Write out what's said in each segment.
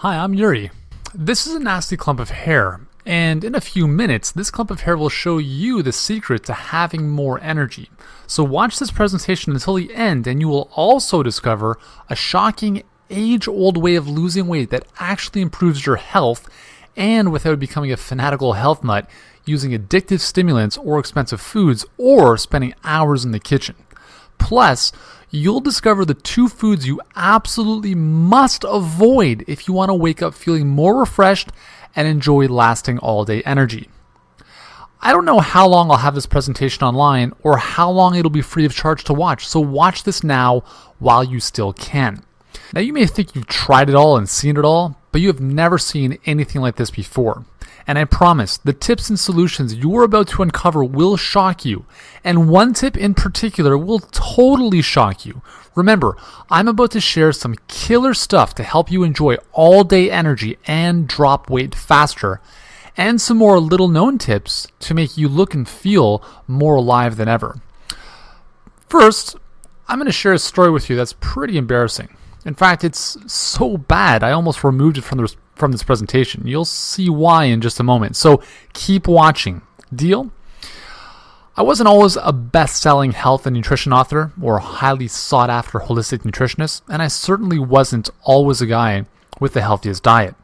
Hi, I'm Yuri. This is a nasty clump of hair, and in a few minutes, this clump of hair will show you the secret to having more energy. So watch this presentation until the end, and you will also discover a shocking, age-old way of losing weight that actually improves your health, and without becoming a fanatical health nut, using addictive stimulants or expensive foods, or spending hours in the kitchen. Plus, you'll discover the 2 foods you absolutely must avoid if you want to wake up feeling more refreshed and enjoy lasting all-day energy. I don't know how long I'll have this presentation online or how long it'll be free of charge to watch, so watch this now while you still can. Now, you may think you've tried it all and seen it all, but you have never seen anything like this before. And I promise, the tips and solutions you're about to uncover will shock you. And one tip in particular will totally shock you. Remember, I'm about to share some killer stuff to help you enjoy all-day energy and drop weight faster, and some more little-known tips to make you look and feel more alive than ever. First, I'm going to share a story with you that's pretty embarrassing. In fact, it's so bad, I almost removed it from this presentation. You'll see why in just a moment, so keep watching. Deal? I wasn't always a best-selling health and nutrition author or a highly sought-after holistic nutritionist, and I certainly wasn't always a guy with the healthiest diet.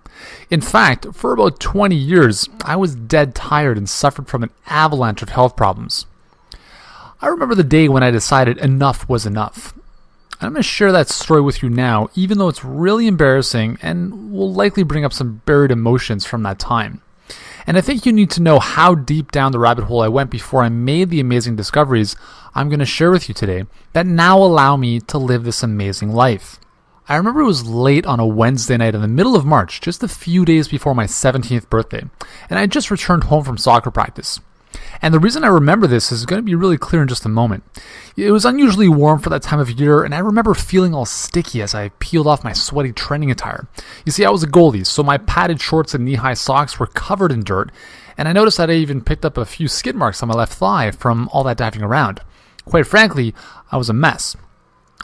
In fact, for about 20 years, I was dead tired and suffered from an avalanche of health problems. I remember the day when I decided enough was enough. I'm going to share that story with you now, even though it's really embarrassing and will likely bring up some buried emotions from that time. And I think you need to know how deep down the rabbit hole I went before I made the amazing discoveries I'm going to share with you today that now allow me to live this amazing life. I remember it was late on a Wednesday night in the middle of March, just a few days before my 17th birthday, and I had just returned home from soccer practice. And the reason I remember this is going to be really clear in just a moment. It was unusually warm for that time of year, and I remember feeling all sticky as I peeled off my sweaty training attire. You see, I was a goalie, so my padded shorts and knee-high socks were covered in dirt, and I noticed that I even picked up a few skid marks on my left thigh from all that diving around. Quite frankly, I was a mess.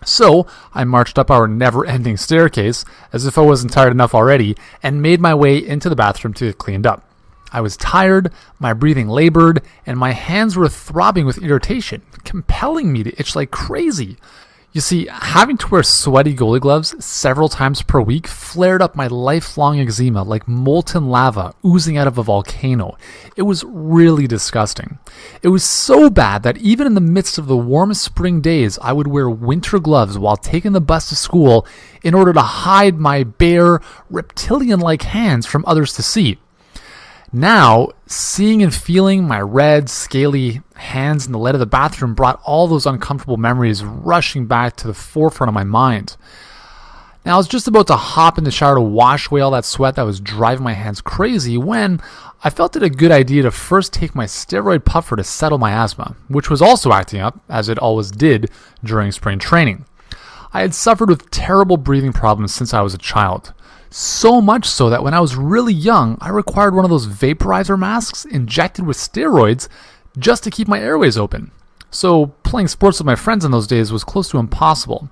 So, I marched up our never-ending staircase, as if I wasn't tired enough already, and made my way into the bathroom to get cleaned up. I was tired, my breathing labored, and my hands were throbbing with irritation, compelling me to itch like crazy. You see, having to wear sweaty goalie gloves several times per week flared up my lifelong eczema like molten lava oozing out of a volcano. It was really disgusting. It was so bad that even in the midst of the warmest spring days, I would wear winter gloves while taking the bus to school in order to hide my bare, reptilian-like hands from others to see. Now, seeing and feeling my red, scaly hands in the light of the bathroom brought all those uncomfortable memories rushing back to the forefront of my mind. Now, I was just about to hop in the shower to wash away all that sweat that was driving my hands crazy when I felt it a good idea to first take my steroid puffer to settle my asthma, which was also acting up, as it always did during spring training. I had suffered with terrible breathing problems since I was a child. So much so that when I was really young, I required one of those vaporizer masks injected with steroids just to keep my airways open. So playing sports with my friends in those days was close to impossible.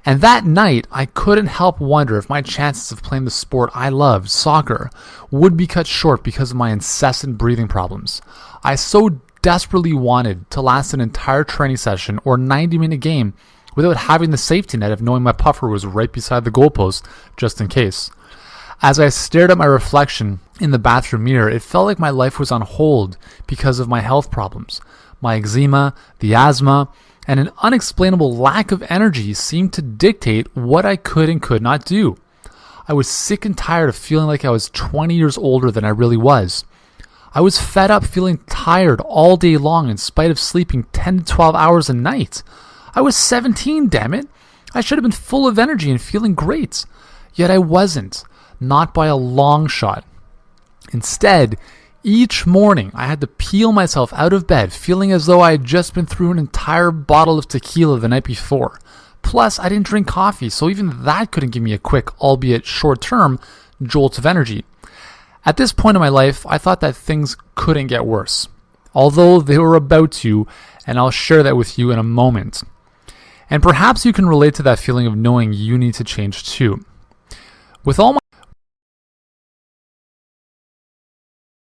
And that night, I couldn't help wonder if my chances of playing the sport I loved, soccer, would be cut short because of my incessant breathing problems. I so desperately wanted to last an entire training session or 90-minute game without having the safety net of knowing my puffer was right beside the goalpost, just in case. As I stared at my reflection in the bathroom mirror, it felt like my life was on hold because of my health problems. My eczema, the asthma, and an unexplainable lack of energy seemed to dictate what I could and could not do. I was sick and tired of feeling like I was 20 years older than I really was. I was fed up feeling tired all day long in spite of sleeping 10 to 12 hours a night. I was 17, damn it. I should have been full of energy and feeling great. Yet I wasn't, not by a long shot. Instead, each morning I had to peel myself out of bed feeling as though I had just been through an entire bottle of tequila the night before. Plus, I didn't drink coffee, so even that couldn't give me a quick, albeit short-term, jolt of energy. At this point in my life, I thought that things couldn't get worse, although they were about to, and I'll share that with you in a moment. And perhaps you can relate to that feeling of knowing you need to change too. With all